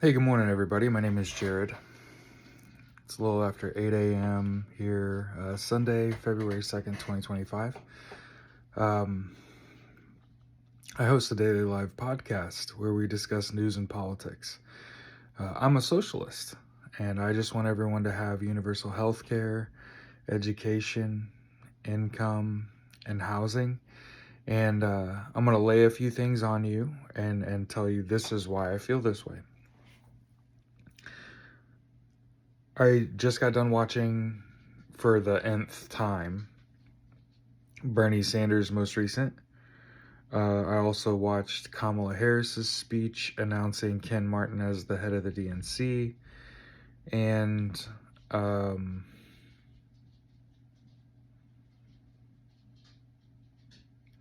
Hey, good morning, everybody. My name is Jared. It's a little after 8 a.m. here, Sunday, February 2nd, 2025. I host a daily live podcast where we discuss news and politics. I'm a socialist, and I just want everyone to have universal health care, education, income, and housing. And I'm going to lay a few things on you and tell you this is why I feel this way. I just got done watching for the nth time Bernie Sanders' most recent. I also watched Kamala Harris's speech announcing Ken Martin as the head of the DNC. And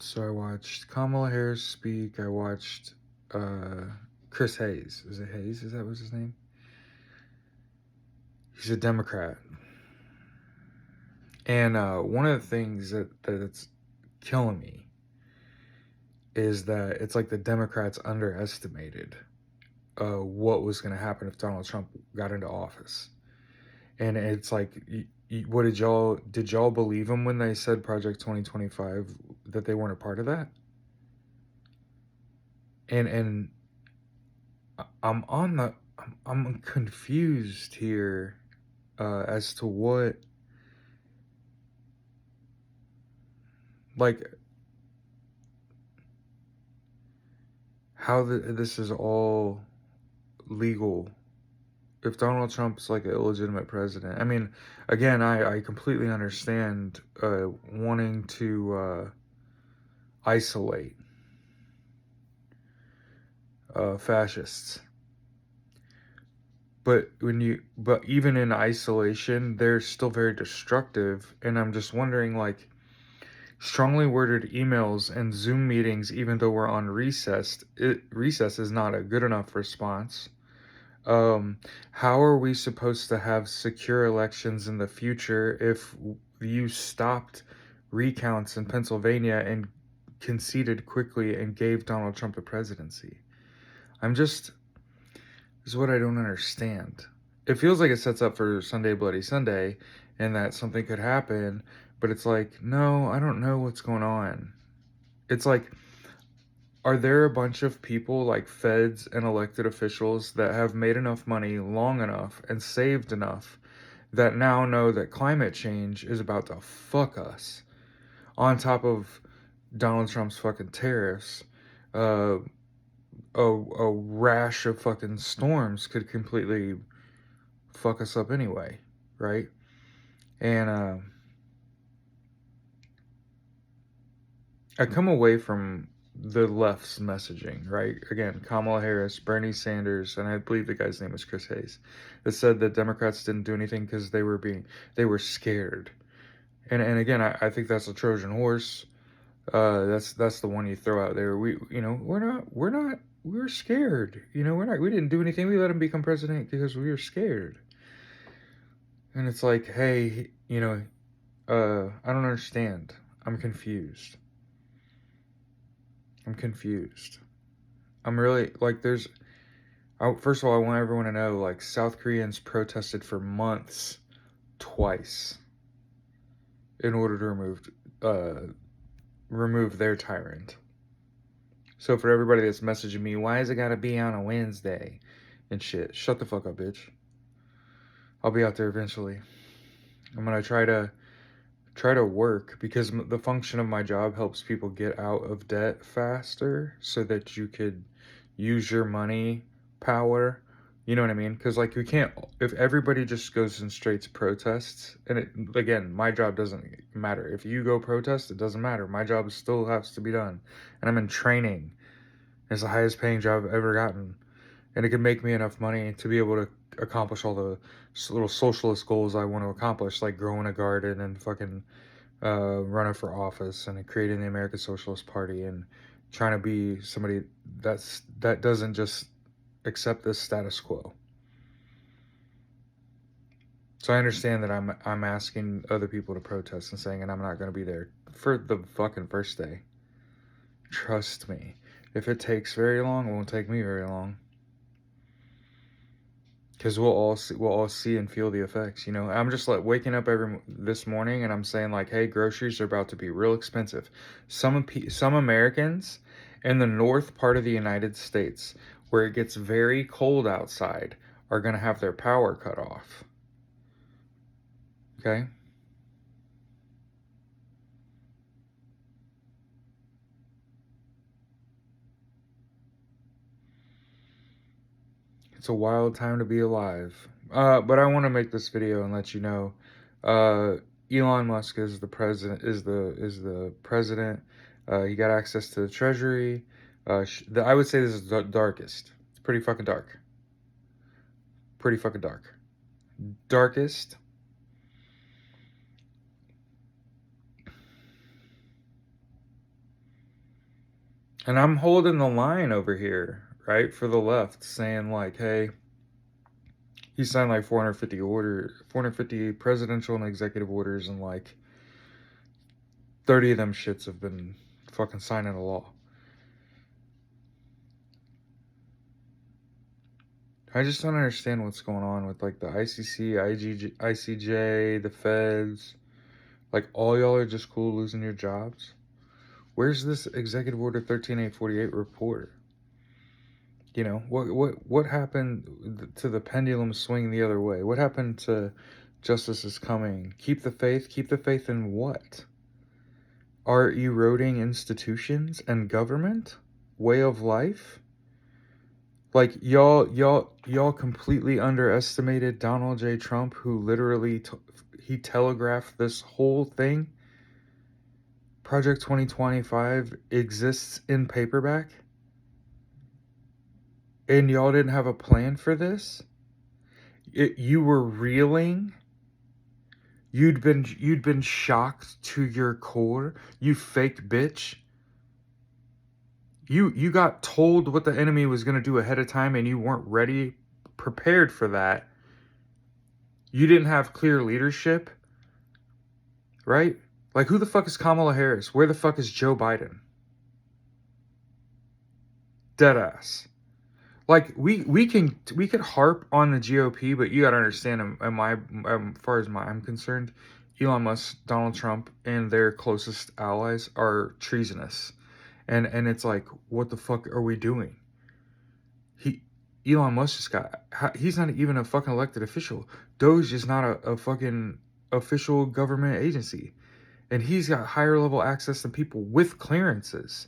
so I watched Kamala Harris speak. I watched Chris Hayes. Is it Hayes? Is that what's his name? He's a Democrat. And one of the things that's killing me is that it's like the Democrats underestimated what was going to happen if Donald Trump got into office. And it's like, what did y'all believe him when they said Project 2025, that they weren't a part of that? And I'm confused here as to what, like, how this is all legal if Donald Trump's like an illegitimate president. I mean, again, I completely understand wanting to isolate fascists, but even in isolation, they're still very destructive. And I'm just wondering, like, strongly worded emails and Zoom meetings, even though we're on recess, recess is not a good enough response. How are we supposed to have secure elections in the future if you stopped recounts in Pennsylvania and conceded quickly and gave Donald Trump the presidency? This is what I don't understand. It feels like it sets up for Sunday Bloody Sunday and that something could happen, but it's like, no, I don't know what's going on. It's like, are there a bunch of people like feds and elected officials that have made enough money long enough and saved enough that now know that climate change is about to fuck us? On top of Donald Trump's fucking tariffs, uh, a rash of fucking storms could completely fuck us up anyway, right? And I come away from the left's messaging, right? Again, Kamala Harris, Bernie Sanders, and I believe the guy's name was Chris Hayes, that said that Democrats didn't do anything because they were scared. And again, I think that's a Trojan horse. That's the one you throw out there. We're scared. We didn't do anything. We let him become president because we were scared. And it's like, hey, I don't understand. I'm confused. I'm really like, first of all, I want everyone to know, like, South Koreans protested for months, twice, in order to remove their tyrant. So for everybody that's messaging me, why is it gotta be on a Wednesday and shit? Shut the fuck up, bitch. I'll be out there eventually. I'm gonna try to work because the function of my job helps people get out of debt faster so that you could use your money power. You know what I mean? Because, like, we can't, if everybody just goes in straight to protests, and again, my job doesn't matter. If you go protest, it doesn't matter. My job still has to be done. And I'm in training. It's the highest paying job I've ever gotten. And it can make me enough money to be able to accomplish all the little socialist goals I want to accomplish, like growing a garden and fucking running for office and creating the American Socialist Party and trying to be somebody that doesn't just accept this status quo. So I understand that I'm asking other people to protest and saying, and I'm not going to be there for the fucking first day. Trust me. If it takes very long, it won't take me very long. Because we'll all see and feel the effects. You know, I'm just like waking up this morning and I'm saying like, hey, groceries are about to be real expensive. Some Americans in the north part of the United States, where it gets very cold outside, are gonna have their power cut off. Okay. It's a wild time to be alive. But I want to make this video and let you know, uh, Elon Musk is the president. Is the president. He got access to the Treasury. I would say this is the darkest. It's pretty fucking dark. Pretty fucking dark. Darkest. And I'm holding the line over here, right, for the left, saying like, hey, he signed like 450 presidential and executive orders, and like 30 of them shits have been fucking signed into law. I just don't understand what's going on with like the ICC, ICJ, the feds. Like all y'all are just cool losing your jobs. Where's this Executive Order 13848 report? You know, what happened to the pendulum swinging the other way? What happened to justice is coming? Keep the faith. Keep the faith in what? Are eroding institutions and government? Way of life? Like y'all completely underestimated Donald J. Trump, who literally he telegraphed this whole thing. Project 2025 exists in paperback, and y'all didn't have a plan for this. You were reeling. You'd been shocked to your core. You fake bitch. You got told what the enemy was gonna do ahead of time, and you weren't prepared for that. You didn't have clear leadership, right? Like, who the fuck is Kamala Harris? Where the fuck is Joe Biden? Deadass. Like, we could harp on the GOP, but you gotta understand, as far as I'm concerned, Elon Musk, Donald Trump, and their closest allies are treasonous, and it's like, what the fuck are we doing? Elon Musk just he's not even a fucking elected official. Doge is not a fucking official government agency. And he's got higher level access than people with clearances.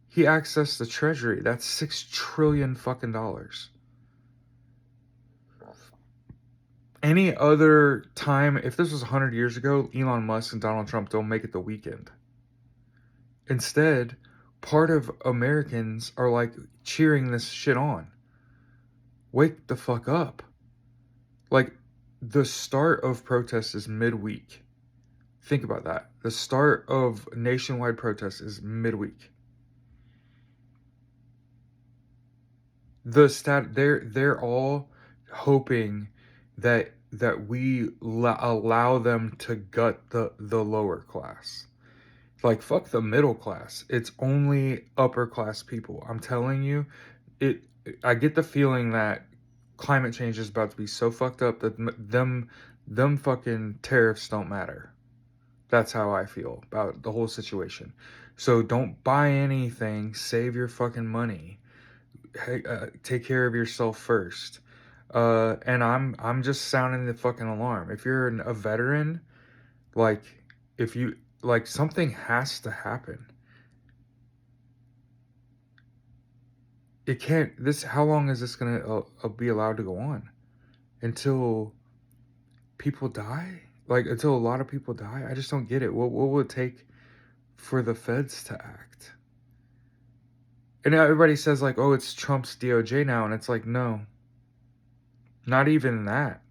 He accessed the Treasury. That's $6 trillion fucking dollars. Any other time, if this was 100 years ago, Elon Musk and Donald Trump don't make it the weekend. Instead, part of Americans are like cheering this shit on. Wake the fuck up. Like, the start of protests is midweek. Think about that. The start of nationwide protests is midweek. They're all hoping that we allow them to gut the lower class. Like, fuck the middle class. It's only upper class people. I'm telling you, I get the feeling that climate change is about to be so fucked up that them fucking tariffs don't matter. That's how I feel about the whole situation. So don't buy anything. Save your fucking money. Hey, take care of yourself first. And I'm just sounding the fucking alarm. If you're a veteran, like, if you like, something has to happen. It can't. How long is this gonna be allowed to go on? Until people die? Like, until a lot of people die? I just don't get it. What will it take for the feds to act? And everybody says like, oh, it's Trump's DOJ now, and it's like, no, not even that.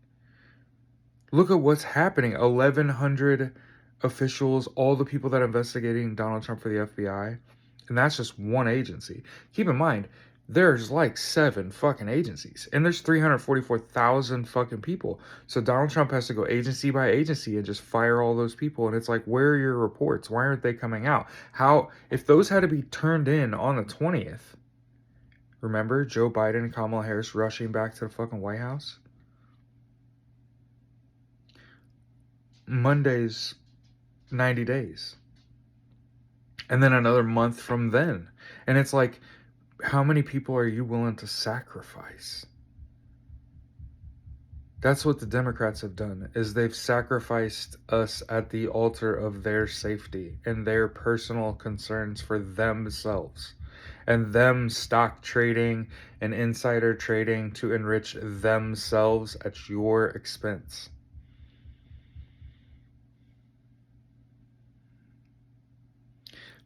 Look at what's happening. 1,100 officials, all the people that are investigating Donald Trump for the FBI, and that's just one agency. Keep in mind, there's like 7 fucking agencies, and there's 344,000 fucking people. So Donald Trump has to go agency by agency and just fire all those people, and it's like, where are your reports? Why aren't they coming out? If those had to be turned in on the 20th, Remember Joe Biden and Kamala Harris rushing back to the fucking White House? Monday's 90 days. And then another month from then. And it's like, how many people are you willing to sacrifice? That's what the Democrats have done, is they've sacrificed us at the altar of their safety and their personal concerns for themselves, and them stock trading and insider trading to enrich themselves at your expense.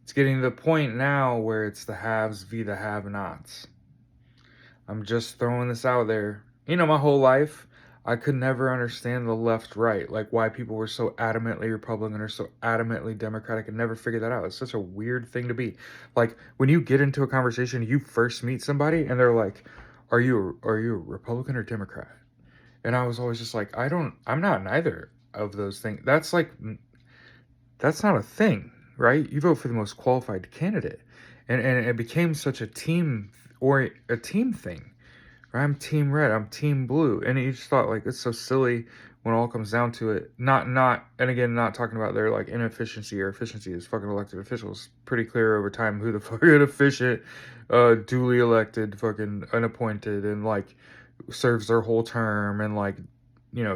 It's getting to the point now where it's the haves v the have-nots. I'm just throwing this out there. My whole life, I could never understand the left-right, like why people were so adamantly Republican or so adamantly Democratic. I never figured that out. It's such a weird thing to be. Like, when you get into a conversation, you first meet somebody, and they're like, are you a Republican or Democrat? And I was always just like, I'm not neither of those things. That's not a thing, right? You vote for the most qualified candidate. And it became such a team thing. I'm team red, I'm team blue. And you just thought, like, it's so silly when it all comes down to it. And again, not talking about their, like, inefficiency or efficiency as fucking elected officials. Pretty clear over time who the fucking efficient, duly elected, fucking unappointed, and, like, serves their whole term and, like,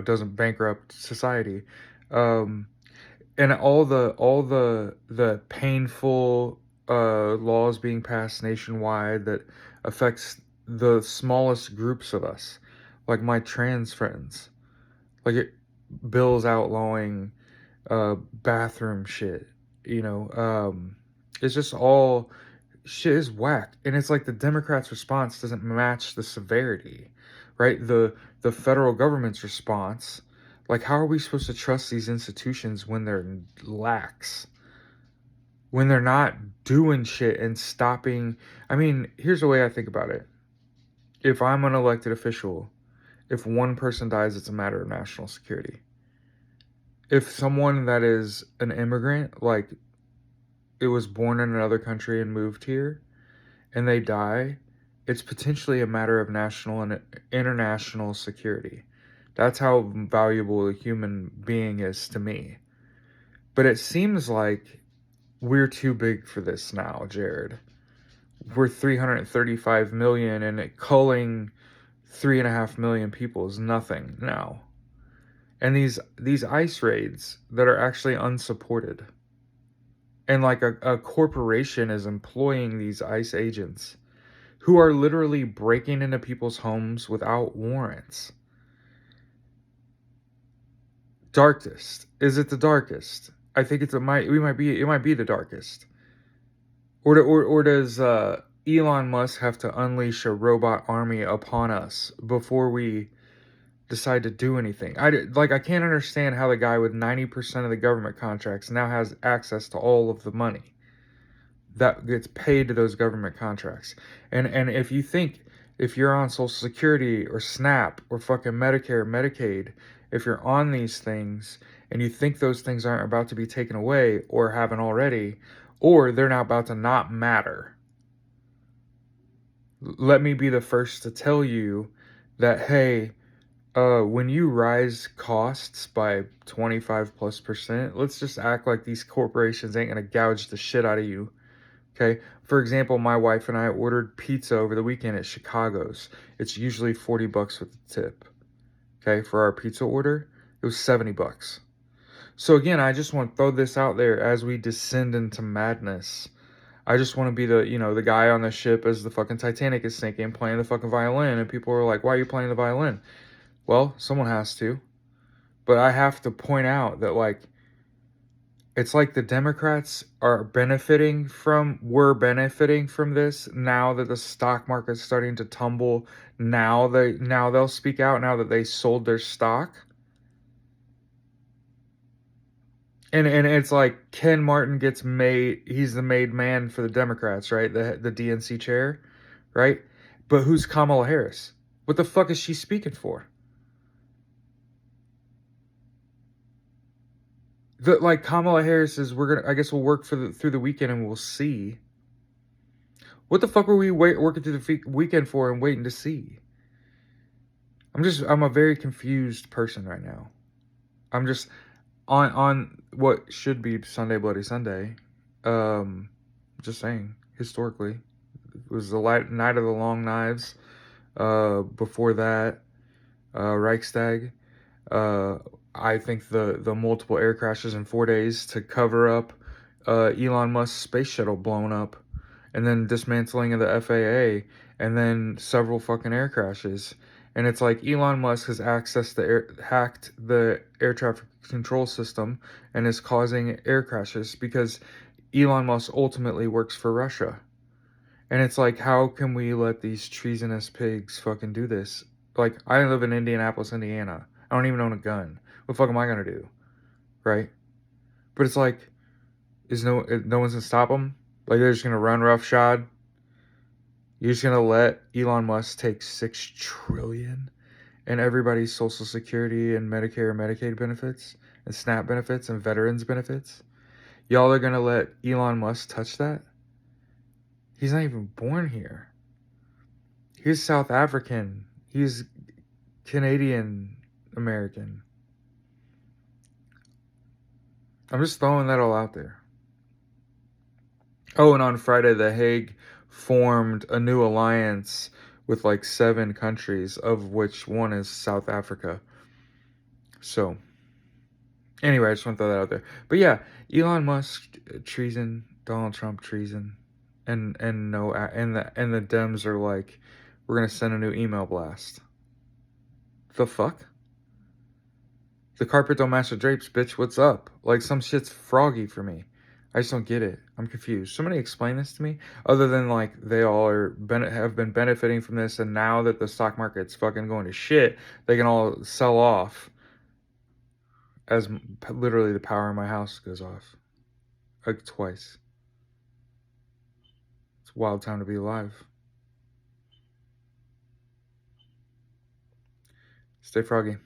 doesn't bankrupt society. And all the painful laws being passed nationwide that affects the smallest groups of us, like my trans friends, like bills outlawing bathroom shit. It's just all shit is whack, and it's like the Democrats' response doesn't match the severity, right? The federal government's response, like, how are we supposed to trust these institutions when they're lax, when they're not doing shit and stopping? I mean, here's the way I think about it. If I'm an elected official, if one person dies, it's a matter of national security. If someone that is an immigrant, like, it was born in another country and moved here, and they die, it's potentially a matter of national and international security. That's how valuable a human being is to me. But it seems like we're too big for this now, Jared. We're 335 million, and culling 3.5 million people is nothing now. And these ICE raids that are actually unsupported, and like a corporation is employing these ICE agents who are literally breaking into people's homes without warrants. Darkest. Is it the darkest? I think it might be the darkest. Or does Elon Musk have to unleash a robot army upon us before we decide to do anything? I can't understand how the guy with 90% of the government contracts now has access to all of the money that gets paid to those government contracts. And if you're on Social Security or SNAP or fucking Medicare, Medicaid, if you're on these things and you think those things aren't about to be taken away or haven't already, or they're now about to not matter, let me be the first to tell you that, hey, when you rise costs by 25+%, let's just act like these corporations ain't gonna gouge the shit out of you. Okay. For example, my wife and I ordered pizza over the weekend at Chicago's. It's usually $40 with the tip. Okay. For our pizza order, it was $70. So again, I just want to throw this out there as we descend into madness. I just want to be the guy on the ship as the fucking Titanic is sinking playing the fucking violin. And people are like, why are you playing the violin? Well, someone has to. But I have to point out that, like, it's like the Democrats were benefiting from this now that the stock market's starting to tumble. Now they'll speak out now that they sold their stock. And it's like Ken Martin gets made, he's the made man for the Democrats, right? The DNC chair, right? But who's Kamala Harris? What the fuck is she speaking for? Like, Kamala Harris is, I guess we'll work through the weekend and we'll see. What the fuck were we working through the weekend for and waiting to see? I'm a very confused person right now. I'm just on what should be Sunday Bloody Sunday. Just saying, historically, it was the night of the long knives. Before that, Reichstag. Uh, I think the multiple air crashes in 4 days to cover up Elon Musk's space shuttle blown up, and then dismantling of the FAA, and then several fucking air crashes. And it's like Elon Musk has hacked the air traffic control system and is causing air crashes because Elon Musk ultimately works for Russia. And it's like, how can we let these treasonous pigs fucking do this? Like, I live in Indianapolis, Indiana. I don't even own a gun. What the fuck am I gonna do? Right? But it's like, no one's gonna stop them? Like, they're just gonna run roughshod? You're just gonna let Elon Musk take $6 trillion and everybody's Social Security and Medicare and Medicaid benefits and SNAP benefits and veterans benefits? Y'all are gonna let Elon Musk touch that? He's not even born here. He's South African. He's Canadian American. I'm just throwing that all out there. Oh, and on Friday, The Hague formed a new alliance with like 7 countries, of which one is South Africa. So, anyway, I just want to throw that out there. But yeah, Elon Musk treason, Donald Trump treason, and no, and the Dems are like, we're gonna send a new email blast. The fuck? The carpet don't match the drapes, bitch. What's up? Like, some shit's froggy for me. I just don't get it. I'm confused. Somebody explain this to me. Other than like they all have been benefiting from this, and now that the stock market's fucking going to shit, they can all sell off as literally the power in my house goes off like twice. It's a wild time to be alive. Stay froggy.